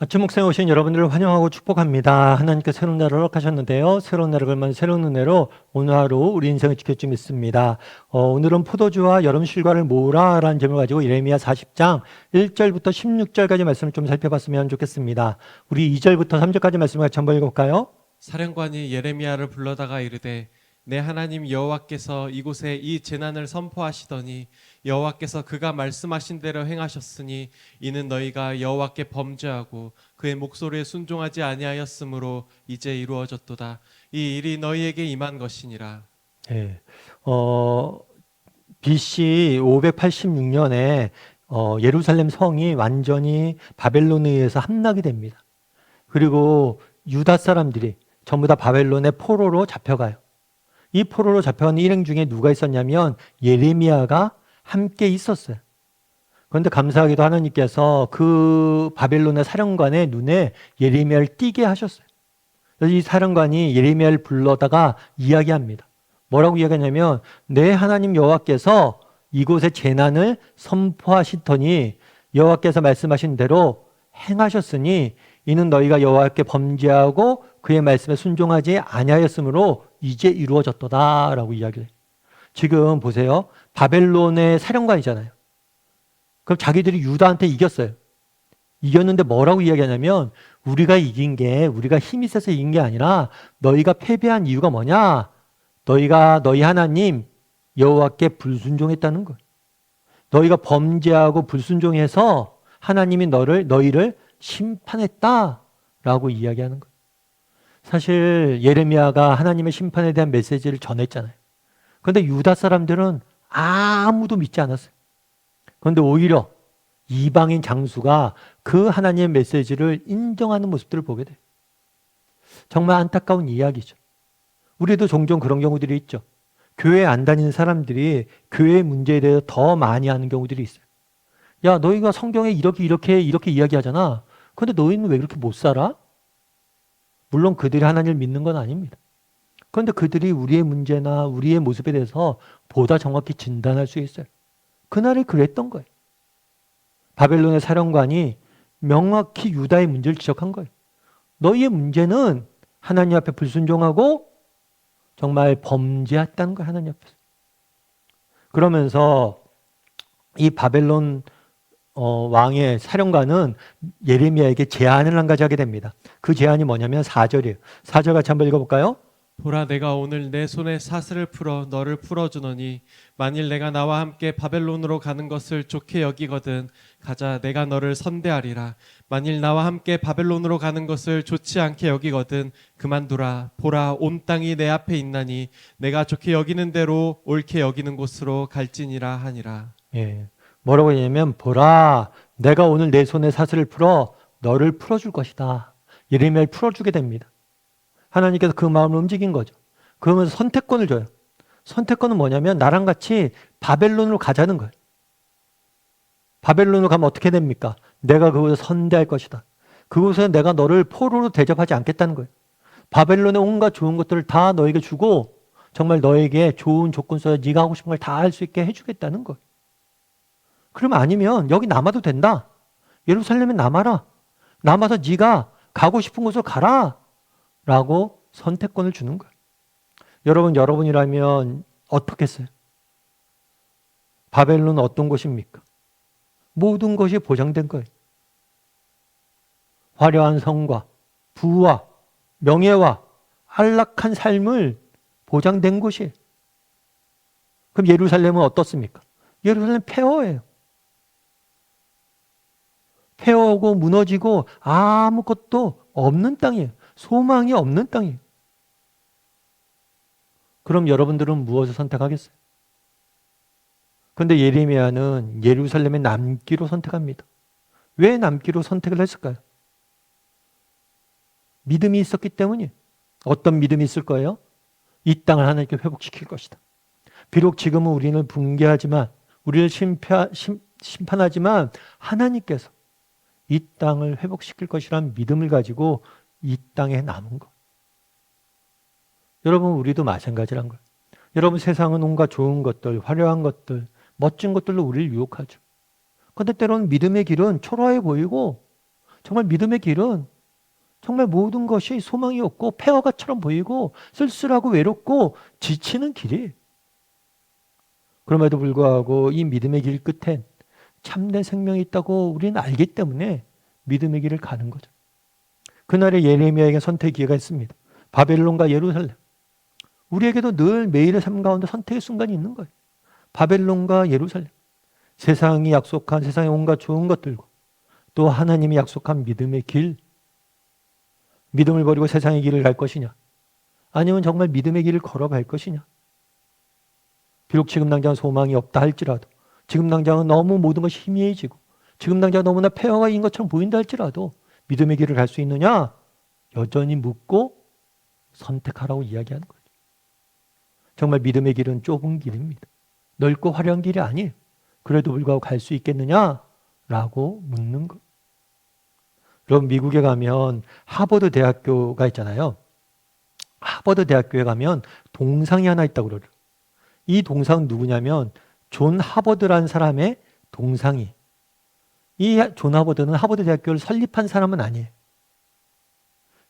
아침 묵상에 오신 여러분들을 환영하고 축복합니다. 하나님께 새로운 날을 허락하셨는데요. 새로운 날을 걸면 새로운 은혜로 오늘 하루 우리 인생을 지킬 줄 믿습니다. 오늘은 포도주와 여름 실과를 모으라라는 제목을 가지고 예레미야 40장 1절부터 16절까지 말씀을 좀 살펴봤으면 좋겠습니다. 우리 2절부터 3절까지 말씀을 같이 한번 읽어볼까요? 사령관이 예레미야를 불러다가 이르되 내 하나님 여호와께서 이곳에 이 재난을 선포하시더니 여호와께서 그가 말씀하신 대로 행하셨으니 이는 너희가 여호와께 범죄하고 그의 목소리에 순종하지 아니하였으므로 이제 이루어졌도다. 이 일이 너희에게 임한 것이니라. 예. BC 586년에 예루살렘 성이 완전히 바벨론에 의해서 함락이 됩니다. 그리고 유다 사람들이 전부 다 바벨론의 포로로 잡혀가요. 이 포로로 잡혀간 일행 중에 누가 있었냐면 예레미야가 함께 있었어요. 그런데 감사하게도 하나님께서 그 바벨론의 사령관의 눈에 예레미야를 띄게 하셨어요. 그래서 이 사령관이 예레미야를 불러다가 이야기합니다. 뭐라고 이야기하냐면 내 하나님 여호와께서 이곳에 재난을 선포하시더니 여호와께서 말씀하신 대로 행하셨으니 이는 너희가 여호와께 범죄하고 그의 말씀에 순종하지 아니하였으므로 이제 이루어졌도다 라고 이야기를 해요. 지금 보세요. 바벨론의 사령관이잖아요. 그럼 자기들이 유다한테 이겼어요. 이겼는데 뭐라고 이야기하냐면 우리가 이긴 게 우리가 힘이 세서 이긴 게 아니라 너희가 패배한 이유가 뭐냐? 너희가 너희 하나님 여호와께 불순종했다는 거예요. 너희가 범죄하고 불순종해서 하나님이 너희를 심판했다라고 이야기하는 거예요. 사실 예레미야가 하나님의 심판에 대한 메시지를 전했잖아요. 그런데 유다 사람들은 아무도 믿지 않았어요. 그런데 오히려 이방인 장수가 그 하나님의 메시지를 인정하는 모습들을 보게 돼요. 정말 안타까운 이야기죠. 우리도 종종 그런 경우들이 있죠. 교회 안 다니는 사람들이 교회의 문제에 대해서 더 많이 하는 경우들이 있어요. 야, 너희가 성경에 이렇게 이야기하잖아. 그런데 너희는 왜 그렇게 못 살아? 물론 그들이 하나님을 믿는 건 아닙니다. 그런데 그들이 우리의 문제나 우리의 모습에 대해서 보다 정확히 진단할 수 있어요. 그날에 그랬던 거예요. 바벨론의 사령관이 명확히 유다의 문제를 지적한 거예요. 너희의 문제는 하나님 앞에 불순종하고 정말 범죄했다는 거예요. 하나님 앞에서. 그러면서 이 바벨론 왕의 사령관은 예레미야에게 제안을 한 가지 하게 됩니다. 그 제안이 뭐냐면 4절이에요. 4절 같이 한번 읽어볼까요? 보라, 내가 오늘 내 손에 사슬을 풀어 너를 풀어주노니 만일 내가 나와 함께 바벨론으로 가는 것을 좋게 여기거든 가자, 내가 너를 선대하리라. 만일 나와 함께 바벨론으로 가는 것을 좋지 않게 여기거든 그만두라. 보라, 온 땅이 내 앞에 있나니 내가 좋게 여기는 대로 옳게 여기는 곳으로 갈지니라 하니라. 예. 뭐라고 하냐면 보라, 내가 오늘 내 손에 사슬을 풀어 너를 풀어줄 것이다. 예레미야를 풀어주게 됩니다. 하나님께서 그 마음을 움직인 거죠. 그러면서 선택권을 줘요. 선택권은 뭐냐면 나랑 같이 바벨론으로 가자는 거예요. 바벨론으로 가면 어떻게 됩니까? 내가 그곳에 선대할 것이다. 그곳에 내가 너를 포로로 대접하지 않겠다는 거예요. 바벨론의 온갖 좋은 것들을 다 너에게 주고 정말 너에게 좋은 조건 써서 네가 하고 싶은 걸 다 할 수 있게 해주겠다는 거예요. 그럼 아니면 여기 남아도 된다. 예루살렘에 남아라. 남아서 네가 가고 싶은 곳으로 가라. 라고 선택권을 주는 거예요. 여러분이라면 어떻겠어요? 바벨론은 어떤 곳입니까? 모든 것이 보장된 거예요. 화려한 성과, 부와, 명예와 안락한 삶을 보장된 곳이에요. 그럼 예루살렘은 어떻습니까? 예루살렘 폐허예요. 폐허하고 무너지고 아무것도 없는 땅이에요. 소망이 없는 땅이에요. 그럼 여러분들은 무엇을 선택하겠어요? 그런데 예레미야는 예루살렘에 남기로 선택합니다. 왜 남기로 선택을 했을까요? 믿음이 있었기 때문이에요. 어떤 믿음이 있을 거예요? 이 땅을 하나님께 회복시킬 것이다. 비록 지금은 우리는 붕괴하지만 우리를 심판하지만 하나님께서 이 땅을 회복시킬 것이라는 믿음을 가지고 이 땅에 남은 것. 여러분, 우리도 마찬가지란 거예요. 여러분, 세상은 온갖 좋은 것들, 화려한 것들, 멋진 것들로 우리를 유혹하죠. 그런데 때로는 믿음의 길은 초라해 보이고 정말 믿음의 길은 정말 모든 것이 소망이 없고 폐허가처럼 보이고 쓸쓸하고 외롭고 지치는 길이. 그럼에도 불구하고 이 믿음의 길 끝엔 참된 생명이 있다고 우리는 알기 때문에 믿음의 길을 가는 거죠. 그날에 예레미야에게 선택의 기회가 있습니다. 바벨론과 예루살렘. 우리에게도 늘 매일의 삶 가운데 선택의 순간이 있는 거예요. 바벨론과 예루살렘. 세상이 약속한 세상의 온갖 좋은 것들과 또 하나님이 약속한 믿음의 길. 믿음을 버리고 세상의 길을 갈 것이냐? 아니면 정말 믿음의 길을 걸어갈 것이냐? 비록 지금 당장 소망이 없다 할지라도, 지금 당장은 너무 모든 것이 희미해지고, 지금 당장 너무나 폐허가 인 것처럼 보인다 할지라도 믿음의 길을 갈 수 있느냐? 여전히 묻고 선택하라고 이야기하는 거죠. 정말 믿음의 길은 좁은 길입니다. 넓고 화려한 길이 아니에요. 그래도 불구하고 갈 수 있겠느냐라고 묻는 것. 그럼 미국에 가면 하버드 대학교가 있잖아요. 하버드 대학교에 가면 동상이 하나 있다고 그러죠. 이 동상은 누구냐면 존 하버드라는 사람의 동상이. 이 존 하버드는 하버드 대학교를 설립한 사람은 아니에요.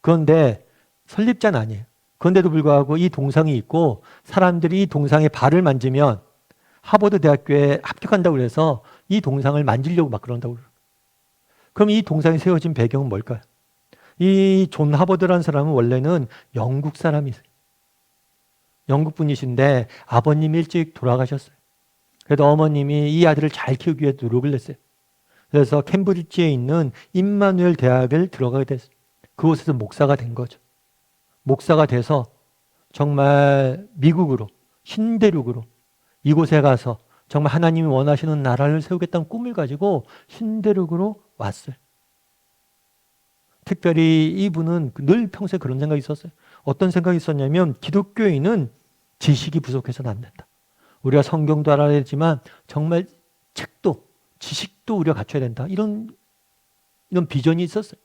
그런데 설립자는 아니에요. 그런데도 불구하고 이 동상이 있고 사람들이 이 동상의 발을 만지면 하버드 대학교에 합격한다고 그래서 이 동상을 만지려고 막 그런다고 그래요. 그럼 이 동상이 세워진 배경은 뭘까요? 이 존 하버드라는 사람은 원래는 영국 사람이세요. 영국 분이신데 아버님이 일찍 돌아가셨어요. 그래도 어머님이 이 아들을 잘 키우기 위해 노력을 했어요. 그래서 캠브리지에 있는 임마누엘 대학을 들어가게 됐어요. 그곳에서 목사가 된 거죠. 목사가 돼서 정말 미국으로, 신대륙으로 이곳에 가서 정말 하나님이 원하시는 나라를 세우겠다는 꿈을 가지고 신대륙으로 왔어요. 특별히 이분은 늘 평소에 그런 생각이 있었어요. 어떤 생각이 있었냐면 기독교인은 지식이 부족해서는 안 된다. 우리가 성경도 알아야 되지만 정말 책도 지식도 우리가 갖춰야 된다. 이런 비전이 있었어요.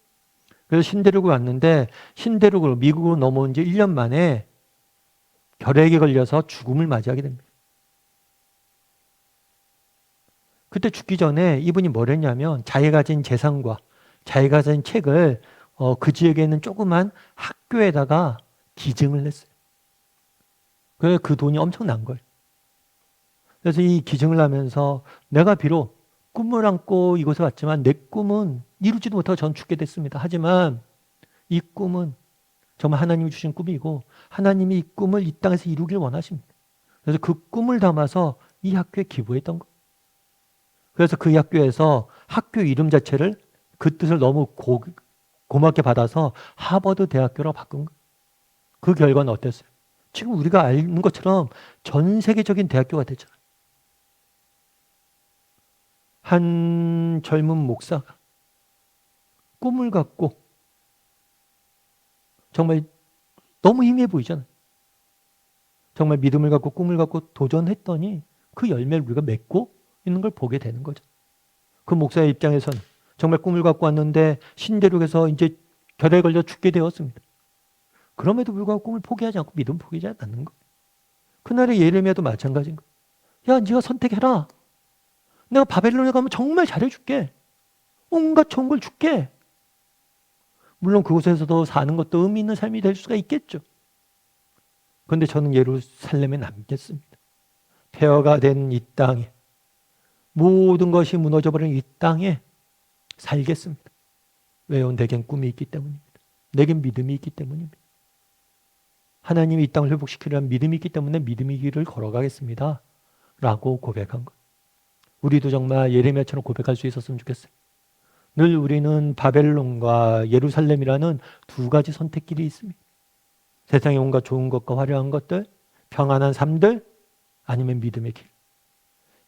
그래서 신대륙을 왔는데 신대륙으로 미국으로 넘어온 지 1년 만에 결핵에 걸려서 죽음을 맞이하게 됩니다. 그때 죽기 전에 이분이 뭘 했냐면 자기가 가진 재산과 자기가 가진 책을 그 지역에 있는 조그만 학교에다가 기증을 했어요. 그래서 그 돈이 엄청난 거예요. 그래서 이 기증을 하면서 내가 비록 꿈을 안고 이곳에 왔지만 내 꿈은 이루지도 못하고 전 죽게 됐습니다. 하지만 이 꿈은 정말 하나님이 주신 꿈이고 하나님이 이 꿈을 이 땅에서 이루길 원하십니다. 그래서 그 꿈을 담아서 이 학교에 기부했던 거예요. 그래서 그 학교에서 학교 이름 자체를 그 뜻을 너무 고맙게 받아서 하버드 대학교로 바꾼 거예요. 그 결과는 어땠어요? 지금 우리가 아는 것처럼 전 세계적인 대학교가 됐잖아요. 한 젊은 목사가 꿈을 갖고 정말 너무 희미해 보이잖아요. 정말 믿음을 갖고 꿈을 갖고 도전했더니 그 열매를 우리가 맺고 있는 걸 보게 되는 거죠. 그 목사의 입장에서는 정말 꿈을 갖고 왔는데 신대륙에서 이제 결핵에 걸려 죽게 되었습니다. 그럼에도 불구하고 꿈을 포기하지 않고 믿음 포기하지 않는 거예요. 그날의 예레미야도 마찬가지인 거예요. 야, 네가 선택해라. 내가 바벨론에 가면 정말 잘해줄게. 온갖 좋은 걸 줄게. 물론 그곳에서도 사는 것도 의미 있는 삶이 될 수가 있겠죠. 그런데 저는 예루살렘에 남겠습니다. 폐허가 된 이 땅에 모든 것이 무너져버린 이 땅에 살겠습니다. 왜요? 내겐 꿈이 있기 때문입니다. 내겐 믿음이 있기 때문입니다. 하나님이 이 땅을 회복시키려는 믿음이 있기 때문에 믿음의 길을 걸어가겠습니다. 라고 고백한 것. 우리도 정말 예레미야처럼 고백할 수 있었으면 좋겠어요. 늘 우리는 바벨론과 예루살렘이라는 두 가지 선택길이 있습니다. 세상에 온갖 좋은 것과 화려한 것들, 평안한 삶들, 아니면 믿음의 길.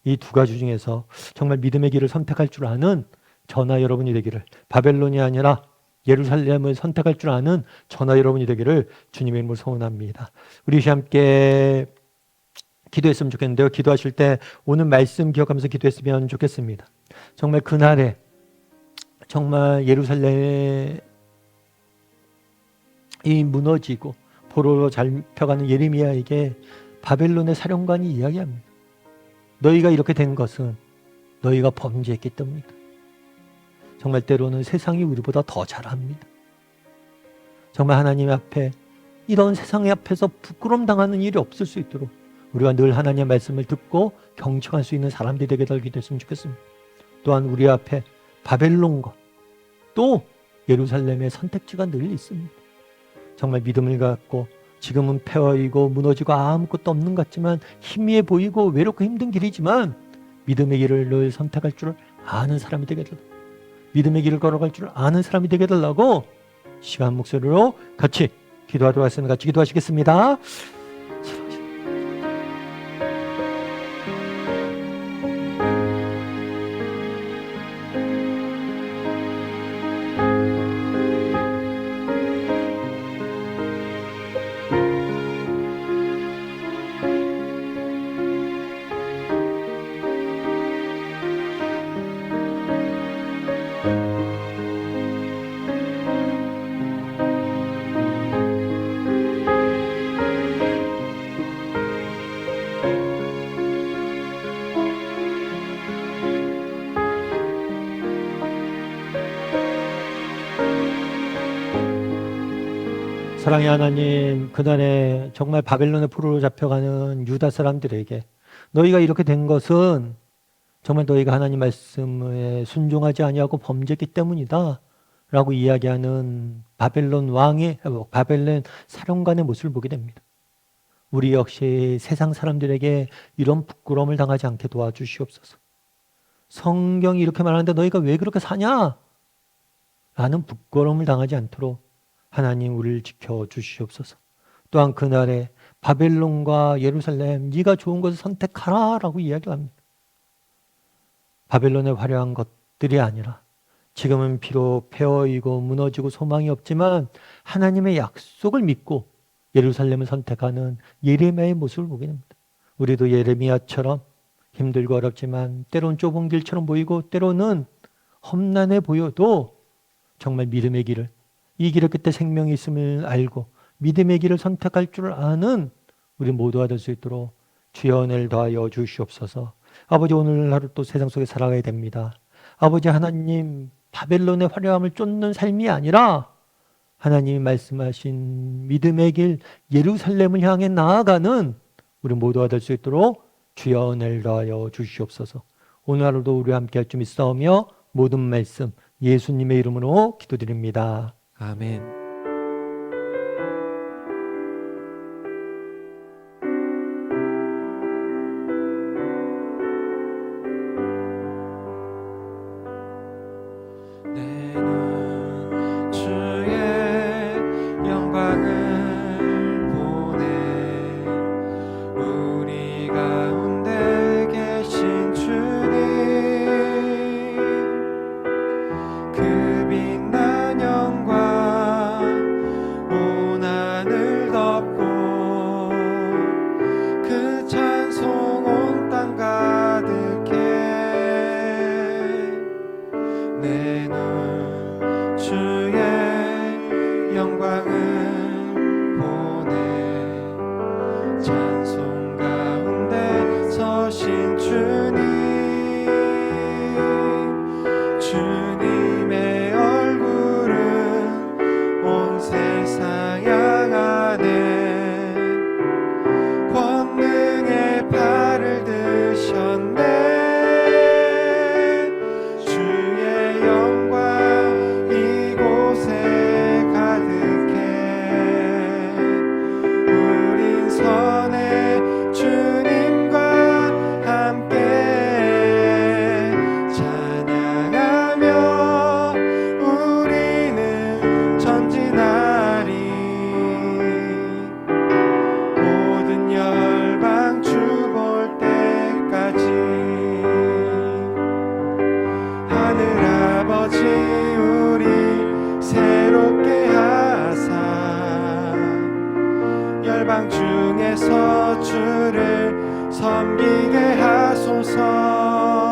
이 두 가지 중에서 정말 믿음의 길을 선택할 줄 아는 저나 여러분이 되기를, 바벨론이 아니라 예루살렘을 선택할 줄 아는 저나 여러분이 되기를 주님의 이름으로 소원합니다. 우리 함께 기도했으면 좋겠는데요. 기도하실 때 오늘 말씀 기억하면서 기도했으면 좋겠습니다. 정말 그날에 정말 예루살렘이 무너지고 포로로 잡혀가는 예레미야에게 바벨론의 사령관이 이야기합니다. 너희가 이렇게 된 것은 너희가 범죄했기 때문이다. 정말 때로는 세상이 우리보다 더 잘합니다. 정말 하나님 앞에 이런 세상 앞에서 부끄러움 당하는 일이 없을 수 있도록 우리가 늘 하나님의 말씀을 듣고 경청할 수 있는 사람들이 되게 됐으면 좋겠습니다. 또한 우리 앞에 바벨론과 또 예루살렘의 선택지가 늘 있습니다. 정말 믿음을 갖고 지금은 폐허이고 무너지고 아무것도 없는 것 같지만 희미해 보이고 외롭고 힘든 길이지만 믿음의 길을 늘 선택할 줄 아는 사람이 되게 달라고, 믿음의 길을 걸어갈 줄 아는 사람이 되게 달라고 시간 목소리로 같이 기도하도록 하겠습니다. 같이 기도하시겠습니다. 사랑의 하나님, 그날에 정말 바벨론의 포로로 잡혀가는 유다 사람들에게 너희가 이렇게 된 것은 정말 너희가 하나님 말씀에 순종하지 아니하고 범죄했기 때문이다 라고 이야기하는 바벨론 사령관의 모습을 보게 됩니다. 우리 역시 세상 사람들에게 이런 부끄러움을 당하지 않게 도와주시옵소서. 성경이 이렇게 말하는데 너희가 왜 그렇게 사냐? 라는 부끄러움을 당하지 않도록 하나님 우리를 지켜주시옵소서. 또한 그날에 바벨론과 예루살렘 네가 좋은 것을 선택하라 라고 이야기합니다. 바벨론의 화려한 것들이 아니라 지금은 비록 폐허이고 무너지고 소망이 없지만 하나님의 약속을 믿고 예루살렘을 선택하는 예레미야의 모습을 보게 됩니다. 우리도 예레미야처럼 힘들고 어렵지만 때로는 좁은 길처럼 보이고 때로는 험난해 보여도 정말 믿음의 길을, 이 길의 끝에 생명이 있음을 알고 믿음의 길을 선택할 줄 아는 우리 모두가 될 수 있도록 주여 은혜를 더하여 주시옵소서. 아버지, 오늘 하루 또 세상 속에 살아가야 됩니다. 아버지 하나님, 바벨론의 화려함을 쫓는 삶이 아니라 하나님이 말씀하신 믿음의 길 예루살렘을 향해 나아가는 우리 모두가 될 수 있도록 주여 은혜를 더하여 주시옵소서. 오늘 하루도 우리와 함께 할 줄 믿사오며 모든 말씀 예수님의 이름으로 기도드립니다. 아멘. 내 눈 주의 영광을 보네. 우리 가운데 계신 주님, 그 빛난 영광 온 하늘 덮고 그 찬송 온 땅 가득해. 내 눈 주의 영광을 보네. 찬송 가운데 서신 주님, 주님의 얼굴은 온 세상 향하네. 권능의 팔을 드셨네. 주의 영광 이곳에 가득해. 우린 선의 주님과 함께 찬양하며 우리는 전진하리. 모든 열방 주 볼 때까지. 하늘 아버지 우리 새롭게 하사 열방 중에서 주를 섬기게 하소서.